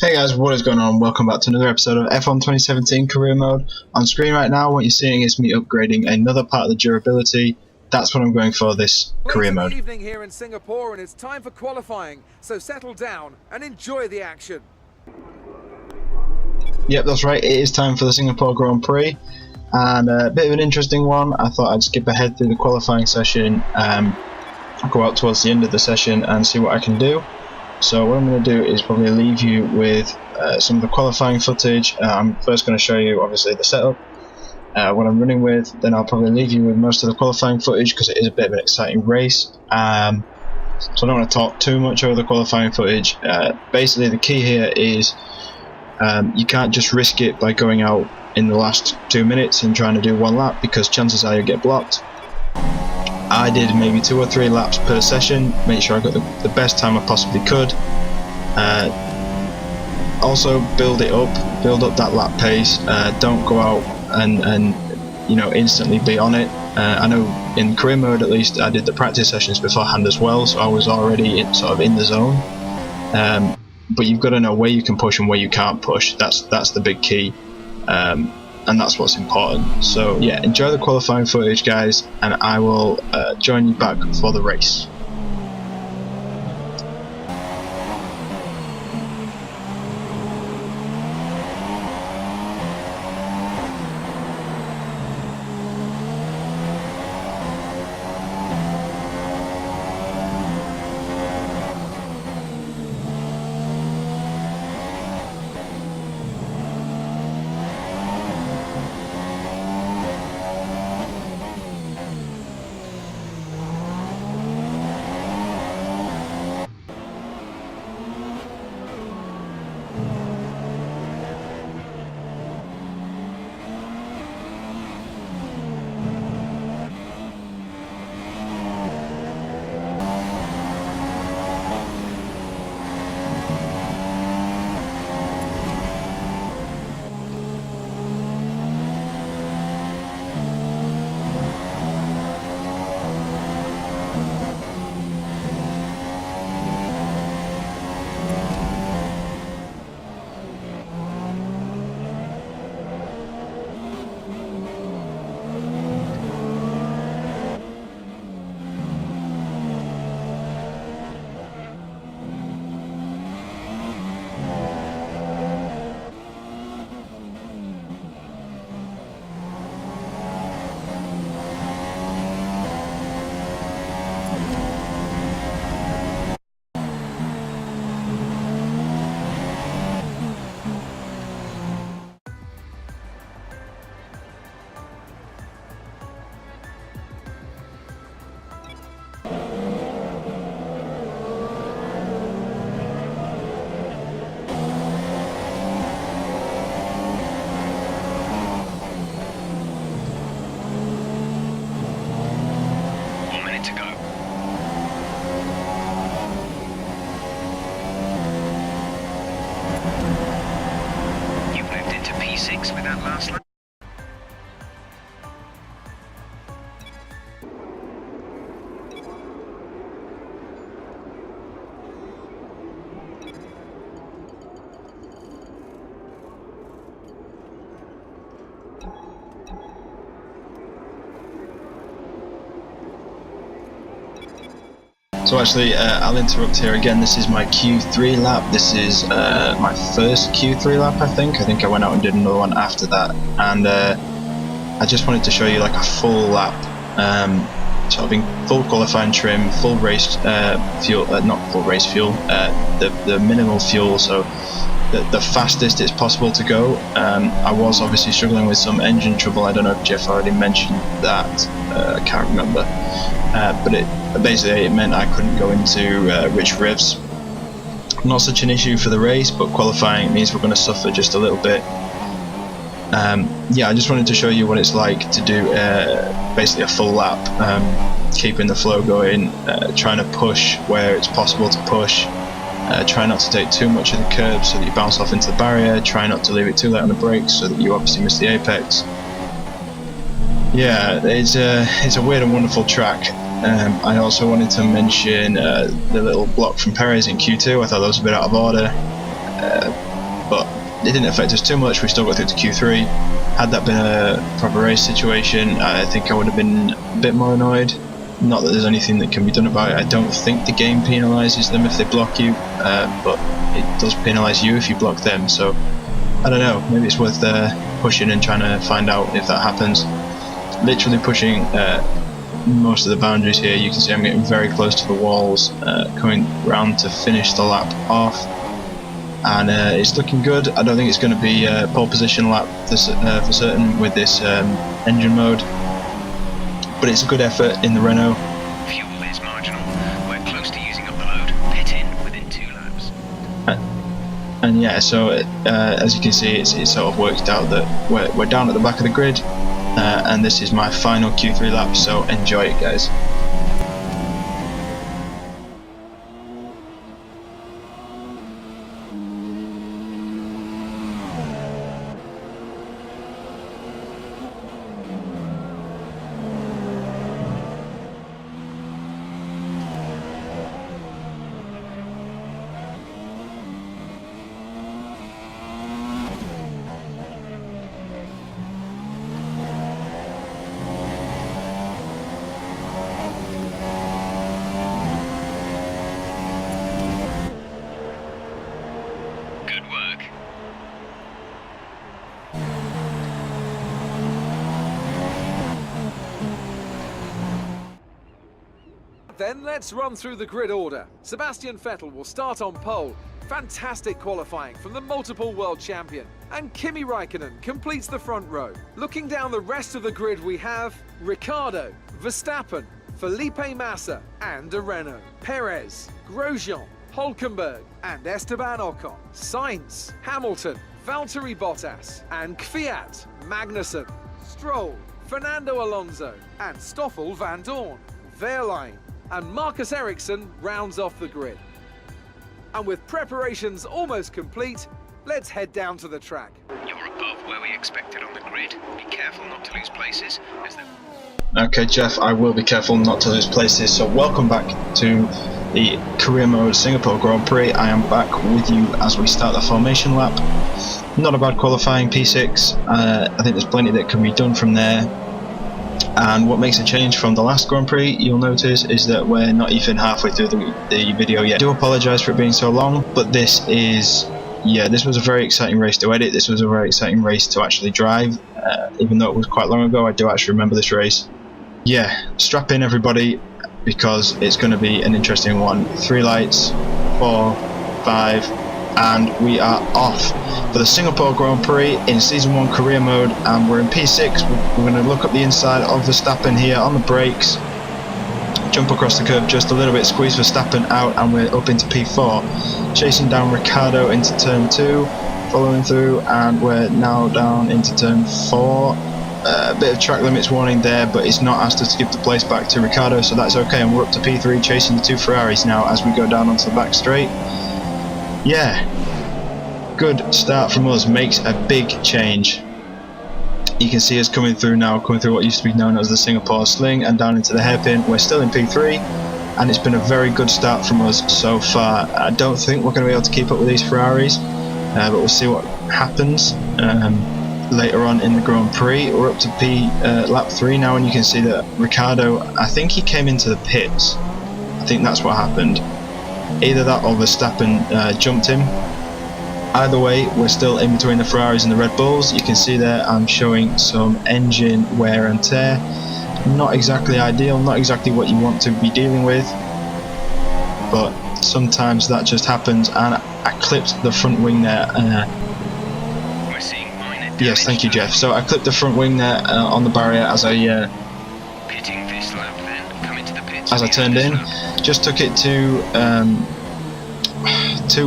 Hey guys, what is going on? Welcome back to another episode of F1 2017 Career Mode. On screen right now, what you're seeing is me upgrading another part of the durability. That's what I'm going for this career mode. Evening here in Singapore, and it's time for qualifying. So settle down and enjoy the action. Yep, that's right. It is time for the Singapore Grand Prix, and a bit of an interesting one. I thought I'd skip ahead through the qualifying session, go out towards the end of the session and see what I can do. So what I'm going to do is probably leave you with some of the qualifying footage. I'm first going to show you obviously the setup, what I'm running with, then I'll probably leave you with most of the qualifying footage because it is a bit of an exciting race. So I don't want to talk too much over the qualifying footage. Basically the key here is you can't just risk it by going out in the last 2 minutes and trying to do one lap, because chances are you'll get blocked. I did maybe 2 or 3 laps per session, make sure I got the best time I possibly could. Also build up that lap pace. Don't go out and instantly be on it. I know in career mode at least I did the practice sessions beforehand as well, so I was already sort of in the zone. But you've got to know where you can push and where you can't push. That's the big key. And that's what's important. So yeah, enjoy the qualifying footage guys, and I will join you back for the race. With that last lap. So actually, I'll interrupt here again. This is my Q3 lap. This is my first Q3 lap, I think. I went out and did another one after that. And I just wanted to show you like a full lap, sort of in full qualifying trim, full race fuel, not full race fuel, the minimal fuel, so the fastest it's possible to go. I was obviously struggling with some engine trouble. I don't know if Jeff already mentioned that. I can't remember. But it meant I couldn't go into rich revs. Not such an issue for the race, but qualifying means we're going to suffer just a little bit. Yeah, I just wanted to show you what it's like to do basically a full lap, keeping the flow going, trying to push where it's possible to push, try not to take too much of the curb so that you bounce off into the barrier, try not to leave it too late on the brakes so that you obviously miss the apex. Yeah, it's a weird and wonderful track. I also wanted to mention the little block from Perez in Q2. I thought that was a bit out of order. it didn't affect us too much. We still got through to Q3. Had that been a proper race situation, I think I would have been a bit more annoyed. Not that there's anything that can be done about it. I don't think the game penalises them if they block you, but it does penalise you if you block them. So I don't know, maybe it's worth pushing and trying to find out if that happens. Literally pushing most of the boundaries here. You can see I'm getting very close to the walls, coming round to finish the lap off, and it's looking good. I don't think it's going to be a pole position lap for certain with this engine mode, but it's a good effort in the Renault. Fuel is marginal. We're close to using up the load. Pit in within 2 laps. And yeah, so as you can see, it sort of worked out that we're down at the back of the grid, and this is my final Q3 lap, so enjoy it, guys. Good work. Then let's run through the grid order. Sebastian Vettel will start on pole. Fantastic qualifying from the multiple world champion. And Kimi Raikkonen completes the front row. Looking down the rest of the grid, we have Ricciardo, Verstappen, Felipe Massa and a Renault, Perez, Grosjean, Hülkenberg and Esteban Ocon, Sainz, Hamilton, Valtteri Bottas and Kvyat, Magnussen, Stroll, Fernando Alonso and Stoffel van Dorn, Wehrlein and Marcus Ericsson rounds off the grid. And with preparations almost complete, let's head down to the track. You're above where we expected on the grid. Be careful not to lose places, as the... Okay, Jeff, I will be careful not to lose places. So welcome back to the Career Mode Singapore Grand Prix. I am back with you as we start the formation lap. Not a bad qualifying, P6. I think there's plenty that can be done from there. And what makes a change from the last Grand Prix, you'll notice, is that we're not even halfway through the video yet. I do apologise for it being so long, but this is... yeah, this was a very exciting race to edit. This was a very exciting race to actually drive. Even though it was quite long ago, I do actually remember this race. Yeah, strap in everybody, because it's going to be an interesting one. 3 lights, 4, 5, and we are off for the Singapore Grand Prix in Season 1 Career Mode, and we're in P6. We're going to look up the inside of Verstappen here on the brakes, jump across the curb just a little bit, squeeze Verstappen out, and we're up into P4, chasing down Ricciardo into turn 2, following through, and we're now down into turn 4. A bit of track limits warning there, but it's not asked us to give the place back to Ricciardo, so that's okay, and we're up to P3 chasing the 2 Ferraris now as we go down onto the back straight. Yeah, good start from us, makes a big change. You can see us coming through now, coming through what used to be known as the Singapore Sling and down into the hairpin. We're still in P3, and it's been a very good start from us so far. I don't think we're going to be able to keep up with these Ferraris, but we'll see what happens later on in the Grand Prix. We're up to lap 3 now, and you can see that Ricciardo, I think he came into the pits. I think that's what happened. Either that or Verstappen jumped him. Either way, we're still in between the Ferraris and the Red Bulls. You can see there I'm showing some engine wear and tear. Not exactly ideal, not exactly what you want to be dealing with, but sometimes that just happens, and I clipped the front wing there. We're seeing minor damage. Yes, thank you, Jeff. So I clipped the front wing there on the barrier as I Pitting this lap then, come into the pits. as I turned in. Just took it too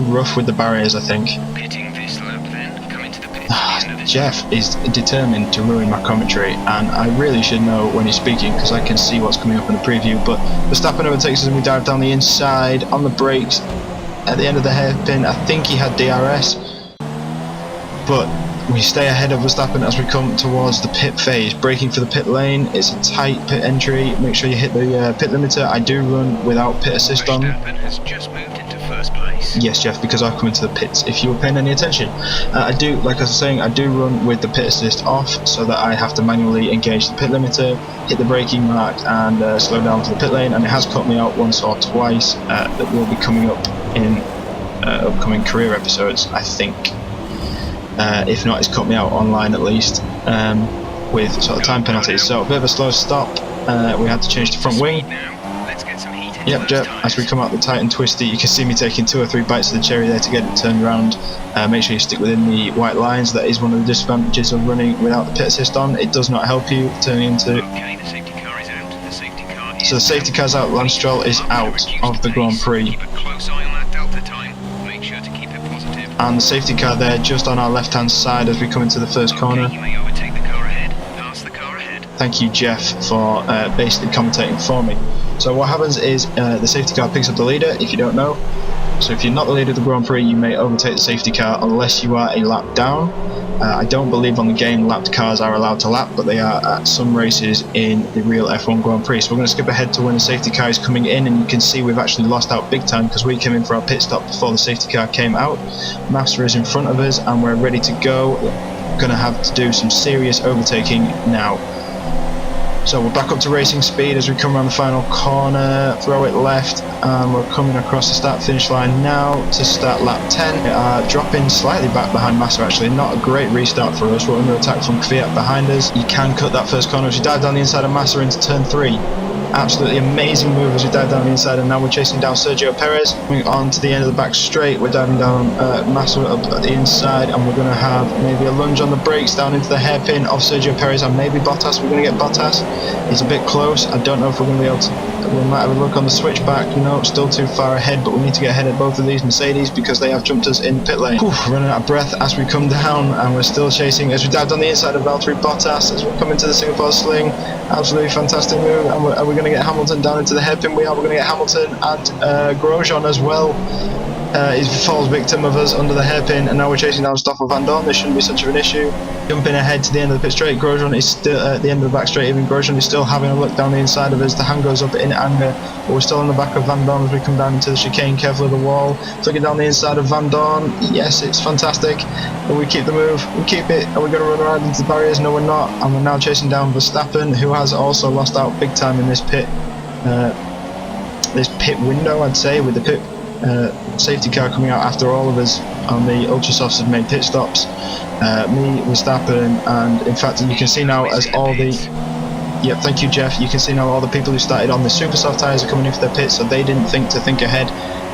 rough with the barriers, I think. Pitting this lap then, come into the pits. Jeff is determined to ruin my commentary, and I really should know when he's speaking, because I can see what's coming up in the preview. But Verstappen overtakes us and we dive down the inside on the brakes at the end of the hairpin. I think he had DRS, but we stay ahead of Verstappen as we come towards the pit phase, braking for the pit lane. It's a tight pit entry. Make sure you hit the pit limiter. I do run without pit assist on. Verstappen has just moved into first place? Yes, Jeff, because I've come into the pits. If you were paying any attention, I do, like I was saying, I do run with the pit assist off, so that I have to manually engage the pit limiter, hit the braking mark, and slow down for the pit lane. And it has cut me out once or twice. That will be coming up in upcoming career episodes, I think. If not, it's cut me out online at least, with sort of time penalties. So a bit of a slow stop. We had to change the front wing. Yep, Jeff, as we come out the tight and twisty, you can see me taking 2 or 3 bites of the cherry there to get it turned around. Make sure you stick within the white lines. That is one of the disadvantages of running without the pit assist on. It does not help you turning into... Okay, the safety car is out. The safety car is So the safety car's out, Lance Stroll is out of the Grand Prix. Keep a close eye on that delta time. Make sure to keep it positive. And the safety car there just on our left hand side as we come into the first corner. Okay, you may overtake the car ahead. Pass the car ahead. Thank you, Jeff, for basically commentating for me. So what happens is the safety car picks up the leader, if you don't know. So if you're not the leader of the Grand Prix, you may overtake the safety car unless you are a lap down. I don't believe on the game lapped cars are allowed to lap, but they are at some races in the real F1 Grand Prix. So we're going to skip ahead to when the safety car is coming in, and you can see we've actually lost out big time because we came in for our pit stop before the safety car came out. Massa is in front of us and we're ready to go. Going to have to do some serious overtaking now. So we're back up to racing speed as we come around the final corner, throw it left, and we're coming across the start finish line now to start lap 10. We are dropping slightly back behind Massa actually, not a great restart for us. We're under attack from Kvyat behind us. You can cut that first corner as you dive down the inside of Massa into turn 3. Absolutely amazing move as we dive down the inside, and now we're chasing down Sergio Perez. Moving on to the end of the back straight, we're diving down Massa up at the inside, and we're going to have maybe a lunge on the brakes down into the hairpin of Sergio Perez and maybe Bottas. We're going to get Bottas. He's a bit close. I don't know if we're going to be able to. We might have a look on the switchback. No, still too far ahead, but we need to get ahead of both of these Mercedes because they have jumped us in the pit lane. Whew, running out of breath as we come down, and we're still chasing as we dive down the inside of Valtteri Bottas as we come into the Singapore sling. Absolutely fantastic move, and are we going to get Hamilton down into the hairpin? We're going to get Hamilton and Grosjean as well. He falls victim of us under the hairpin, and now we're chasing down Stoffel Van Dorn. This shouldn't be such of an issue. Jumping ahead to the end of the pit straight, Grosjean is still at the end of the back straight. Even Grosjean is still having a look down the inside of us. The hand goes up in anger, but we're still on the back of Van Dorn as we come down into the chicane. Careful of the wall, flicking down the inside of Van Dorn. Yes, it's fantastic. But we keep the move, we keep it. Are we going to run around into the barriers? No, we're not. And we're now chasing down Verstappen, who has also lost out big time in this pit window, I'd say, with the pit safety car coming out after all of us on the ultra softs have made pit stops. Me, Verstappen, and in fact you can see now as all the thank you, Jeff. You can see now all the people who started on the super soft tyres are coming in for their pits, so they didn't think to think ahead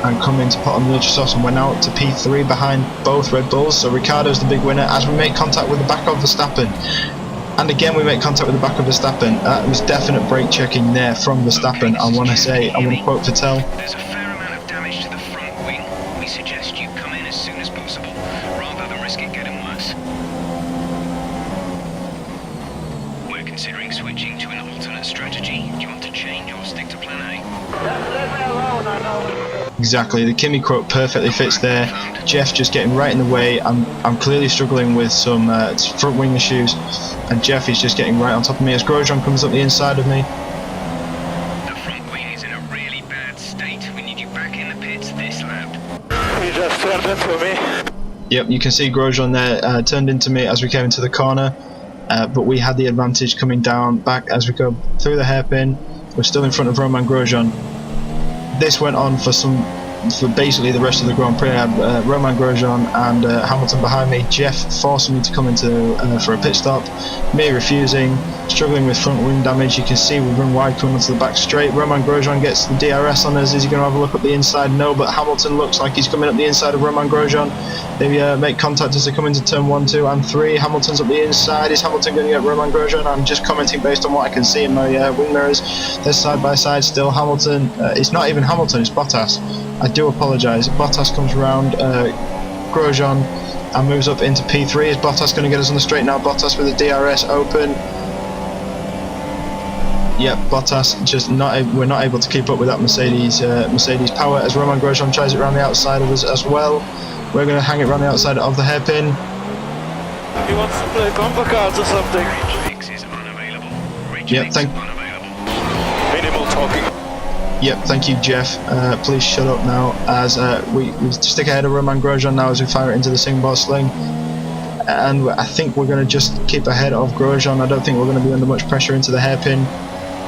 and come in to put on the ultra softs, and we're now up to P3 behind both Red Bulls. So Ricciardo's the big winner as we make contact with the back of Verstappen. And again we make contact with the back of Verstappen. That was definite brake checking there from Verstappen. I want to quote Vettel. There's a fair amount of damage to the front wing. We suggest you come in as soon as possible, rather than risk it getting worse. We're considering switching to an alternate strategy. Do you want to change or stick to plan A? Exactly, the Kimi quote perfectly fits there. Jeff just getting right in the way. I'm clearly struggling with some front wing issues, and Jeff is just getting right on top of me as Grosjean comes up the inside of me. The front wing is in a really bad state. We need you back in the pits this lap. He just turned into me. Yep, you can see Grosjean there turned into me as we came into the corner, but we had the advantage coming down back as we go through the hairpin. We're still in front of Romain Grosjean. This went on for basically the rest of the Grand Prix. I had Romain Grosjean and Hamilton behind me. Jeff forcing me to come into for a pit stop. Me refusing, struggling with front wing damage. You can see we run wide coming onto the back straight. Romain Grosjean gets the DRS on us. Is he going to have a look up the inside? No, but Hamilton looks like he's coming up the inside of Romain Grosjean. They make contact as they come into turn 1, 2 and 3. Hamilton's up the inside. Is Hamilton going to get Romain Grosjean? I'm just commenting based on what I can see in my wing mirrors. They're side by side still. Hamilton, it's not even Hamilton, it's Bottas. I do apologise. Bottas comes around Grosjean and moves up into P3. Is Bottas going to get us on the straight now? Bottas with the DRS open. Yep, Bottas just we're not able to keep up with that Mercedes power as Romain Grosjean tries it around the outside of us as well. We're going to hang it around the outside of the hairpin. He wants to play combo cards or something. Range fix is unavailable. Yep, Unavailable. Minimal talking. Yep, thank you, Jeff. Please shut up now, as we stick ahead of Roman Grosjean now as we fire it into the Singapore Sling. And I think we're going to just keep ahead of Grosjean. I don't think we're going to be under much pressure into the hairpin.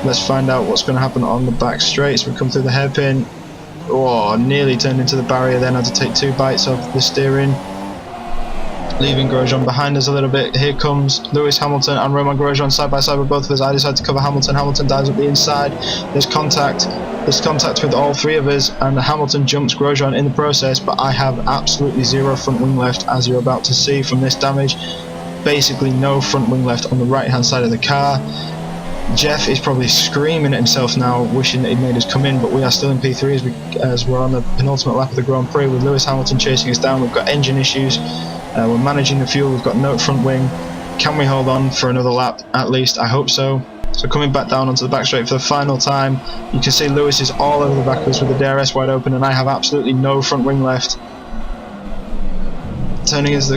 Let's find out what's going to happen on the back straights. We come through the hairpin. Oh, nearly turned into the barrier, then had to take 2 bites of the steering, leaving Grosjean behind us a little bit. Here comes Lewis Hamilton and Roman Grosjean side by side with both of us. I decide to cover Hamilton. Hamilton dives up the inside. There's contact with all 3 of us, and Hamilton jumps Grosjean in the process, but I have absolutely 0 front wing left, as you're about to see from this damage. Basically no front wing left on the right hand side of the car. Jeff is probably screaming at himself now, wishing that he'd made us come in, but we are still in P3 as we're on the penultimate lap of the Grand Prix with Lewis Hamilton chasing us down. We've got engine issues, we're managing the fuel, we've got no front wing. Can we hold on for another lap at least? I hope so. So coming back down onto the back straight for the final time, you can see Lewis is all over the backwards with the DRS wide open, and I have absolutely no front wing left. Turning as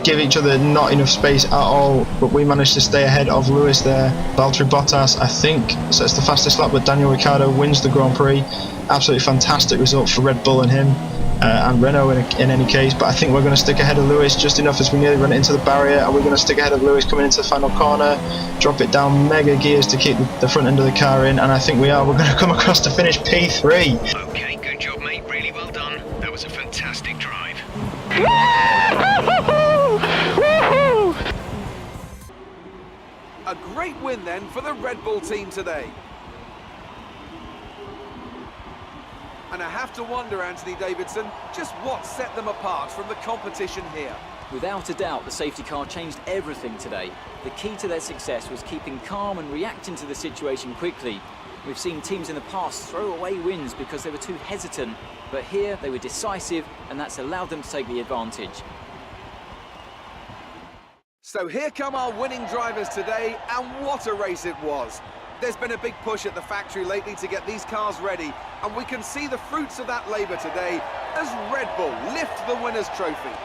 give each other not enough space at all, but we managed to stay ahead of Lewis there. Valtteri Bottas, I think, sets the fastest lap, but Daniel Ricciardo wins the Grand Prix. Absolutely fantastic result for Red Bull and him, and Renault in any case, but I think we're going to stick ahead of Lewis just enough as we nearly run into the barrier, and we're going to stick ahead of Lewis coming into the final corner, drop it down mega gears to keep the front end of the car in, and I think we're going to come across to finish P3. Okay, good job, mate. Really well done. That was a fantastic drive. A great win then for the Red Bull team today. And I have to wonder, Anthony Davidson, just what set them apart from the competition here. Without a doubt, the safety car changed everything today. The key to their success was keeping calm and reacting to the situation quickly. We've seen teams in the past throw away wins because they were too hesitant, but here they were decisive, and that's allowed them to take the advantage. So here come our winning drivers today, and what a race it was. There's been a big push at the factory lately to get these cars ready, and we can see the fruits of that labour today as Red Bull lift the winner's trophy.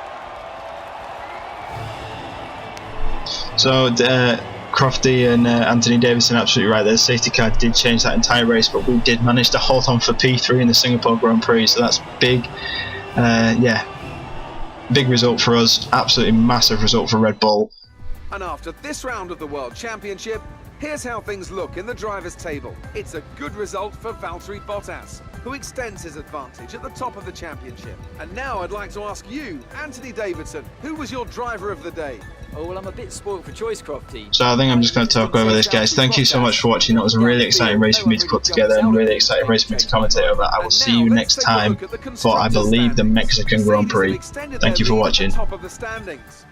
So Crofty and Anthony Davidson absolutely right. The safety car did change that entire race, but we did manage to hold on for P3 in the Singapore Grand Prix, so that's big. Yeah, big result for us, absolutely massive result for Red Bull. And after this round of the World Championship, here's how things look in the drivers' table. It's a good result for Valtteri Bottas, who extends his advantage at the top of the championship. And now I'd like to ask you, Anthony Davidson, who was your driver of the day? Oh, well, I'm a bit spoilt for choice, Crofty. So I think I'm just going to talk over this, guys. Thank you so much for watching. That was a really exciting race for me to put together and a really exciting race for me to commentate over. I will see you next time for, I believe, the Mexican Grand Prix. Thank you for watching. Top of the standings.